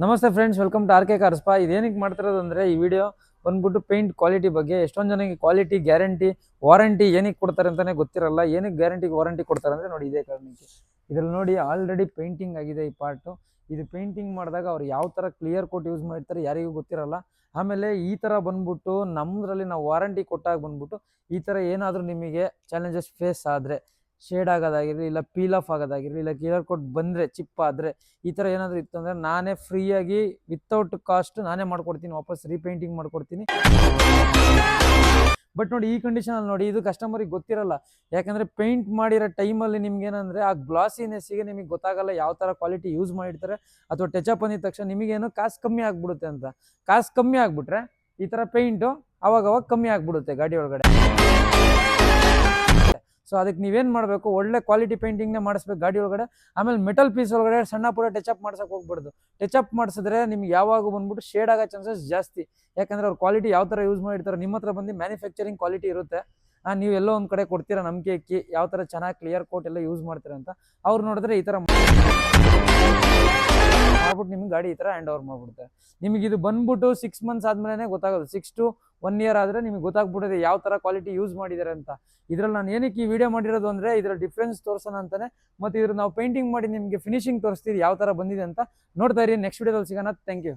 ನಮಸ್ತೆ friends, welcome to R K cars. ಇದೇನಕ್ಕೆ ಮಾಡ್ತಿರೋದು ಅಂದರೆ ಈ ವಿಡಿಯೋ ಬಂದ್ಬಿಟ್ಟು ಪೇಂಟ್ ಕ್ವಾಲಿಟಿ ಬಗ್ಗೆ. ಎಷ್ಟೊಂದು ಜನಕ್ಕೆ ಕ್ವಾಲಿಟಿ, ಗ್ಯಾರಂಟಿ, ವಾರಂಟಿ ಏನಕ್ಕೆ ಕೊಡ್ತಾರೆ ಅಂತಲೇ ಗೊತ್ತಿರಲ್ಲ. ಏನಕ್ಕೆ ಗ್ಯಾರಂಟಿ ವಾರಂಟಿ ಕೊಡ್ತಾರೆ ಅಂದರೆ ನೋಡಿ, ಇದೇ ಕಾರಣಕ್ಕೆ. ಇದರಲ್ಲಿ ನೋಡಿ, ಆಲ್ರೆಡಿ ಪೇಂಟಿಂಗ್ ಆಗಿದೆ ಈ ಪಾರ್ಟು. ಇದು ಪೇಂಟಿಂಗ್ ಮಾಡಿದಾಗ ಅವ್ರು ಯಾವ ಥರ ಕ್ಲಿಯರ್ ಕೋಟ್ ಯೂಸ್ ಮಾಡ್ತಾರೆ ಯಾರಿಗೂ ಗೊತ್ತಿರಲ್ಲ. ಆಮೇಲೆ ಈ ಥರ ಬಂದ್ಬಿಟ್ಟು ನಮ್ಮದ್ರಲ್ಲಿ ನಾವು ವಾರಂಟಿ ಕೊಟ್ಟಾಗ ಬಂದ್ಬಿಟ್ಟು ಈ ಥರ ಏನಾದರೂ ನಿಮಗೆ ಚಾಲೆಂಜಸ್ ಫೇಸ್ ಆದರೆ, ಶೇಡ್ ಆಗೋದಾಗಿರಲಿ, ಇಲ್ಲ ಪೀಲ್ ಆಫ್ ಆಗೋದಾಗಿರಲಿ, ಇಲ್ಲ ಕ್ಲಿಯರ್ ಕೋಟ್ ಬಂದರೆ, ಚಿಪ್ ಆದರೆ, ಈ ಥರ ಏನಾದರೂ ಇತ್ತು ಅಂದರೆ ನಾನೇ ಫ್ರೀಯಾಗಿ ವಿತೌಟ್ ಕಾಸ್ಟ್ ನಾನೇ ಮಾಡ್ಕೊಡ್ತೀನಿ, ವಾಪಸ್ ರೀಪೇಂಟಿಂಗ್ ಮಾಡ್ಕೊಡ್ತೀನಿ. ಬಟ್ ನೋಡಿ, ಈ ಕಂಡೀಷನಲ್ಲಿ ನೋಡಿ, ಇದು ಕಸ್ಟಮರಿಗೆ ಗೊತ್ತಿರಲ್ಲ. ಯಾಕಂದರೆ ಪೇಂಟ್ ಮಾಡಿರೋ ಟೈಮಲ್ಲಿ ನಿಮ್ಗೆ ಏನಂದರೆ ಆ ಗ್ಲಾಸಿನೆಸ್ಸಿಗೆ ನಿಮಗೆ ಗೊತ್ತಾಗಲ್ಲ ಯಾವ ಥರ ಕ್ವಾಲಿಟಿ ಯೂಸ್ ಮಾಡಿರ್ತಾರೆ. ಅಥವಾ ಟಚಪ್ ಅಂದಿದ ತಕ್ಷಣ ನಿಮಗೇನು ಕಾಸು ಕಮ್ಮಿ ಆಗಿಬಿಡುತ್ತೆ ಅಂತ. ಕಾಸು ಕಮ್ಮಿ ಆಗಿಬಿಟ್ರೆ ಈ ಥರ ಪೇಂಟು ಅವಾಗವಾಗ ಕಮ್ಮಿ ಆಗಿಬಿಡುತ್ತೆ ಗಾಡಿ ಒಳಗಡೆ. ಸೊ ಅದಕ್ಕೆ ನೀವೇನು ಮಾಡಬೇಕು, ಒಳ್ಳೆ ಕ್ವಾಲಿಟಿ ಪೇಂಟಿಂಗ್ನೇ ಮಾಡಿಸ್ಬೇಕು ಗಾಡಿ ಒಳಗಡೆ. ಆಮೇಲೆ ಮೆಟಲ್ ಪೀಸ್ ಒಳಗಡೆ ಸಣ್ಣ ಪುಟ್ಟ ಟಚಪ್ ಮಾಡ್ಸಕ್ಕೆ ಹೋಗ್ಬಾರ್ದು. ಟಚಪ್ ಮಾಡಿಸಿದ್ರೆ ನಿಮ್ಗೆ ಯಾವಾಗ ಬಂದ್ಬಿಟ್ಟು ಶೇಡ್ ಆಗೋ ಚಾನ್ಸಸ್ ಜಾಸ್ತಿ. ಯಾಕಂದರೆ ಅವ್ರ ಕ್ವಾಲಿಟಿ ಯಾವ ಥರ ಯೂಸ್ ಮಾಡಿರ್ತಾರೆ, ನಿಮ್ಮ ಹತ್ರ ಬಂದು ಮ್ಯಾನುಫ್ಯಾಕ್ಚರಿಂಗ್ ಕ್ವಾಲಿಟಿ ಇರುತ್ತೆ. ನೀವು ಎಲ್ಲೋ ಒಂದು ಕಡೆ ಕೊಡ್ತೀರಾ ನಂಬಿಕೆ ಇಕ್ಕಿ, ಯಾವ ಥರ ಚೆನ್ನಾಗಿ ಕ್ಲಿಯರ್ ಕೋಟ್ ಎಲ್ಲ ಯೂಸ್ ಮಾಡ್ತೀರಾ ಅಂತ. ಅವ್ರು ನೋಡಿದ್ರೆ ಈ ಥರ ಮಾಡ್ಬಿಟ್ಟು ನಿಮ್ಗೆ ಗಾಡಿ ಈ ಥರ ಹ್ಯಾಂಡ್ ಓವರ್ ಮಾಡ್ಬಿಡ್ತಾರೆ. ನಿಮಗೆ ಇದು ಬಂದ್ಬಿಟ್ಟು 6 months ಆದಮೇಲೆ ಗೊತ್ತಾಗೋದು. 6 to 1 year ಆದರೆ ನಿಮಗೆ ಗೊತ್ತಾಗ್ಬಿಟ್ಟಿದೆ ಯಾವ ಥರ ಕ್ವಾಲಿಟಿ ಯೂಸ್ ಮಾಡಿದ್ದಾರೆ ಅಂತ. ಇದರಲ್ಲಿ ನಾನು ಏನಕ್ಕೆ ಈ ವಿಡಿಯೋ ಮಾಡಿರೋದು ಅಂದರೆ ಇದರ ಡಿಫ್ರೆನ್ಸ್ ತೋರಿಸೋಣ ಅಂತಾನೆ. ಮತ್ತು ಇದ್ರ ನಾವು ಪೇಂಟಿಂಗ್ ಮಾಡಿ ನಿಮಗೆ ಫಿನಿಶಿಂಗ್ ತೋರಿಸ್ತೀವಿ ಯಾವ ಥರ ಬಂದಿದೆ ಅಂತ. ನೋಡ್ತಾ ಇರಿ. ನೆಕ್ಸ್ಟ್ ವಿಡಿಯೋದಲ್ಲಿ ಸಿಗೋಣ. Thank you.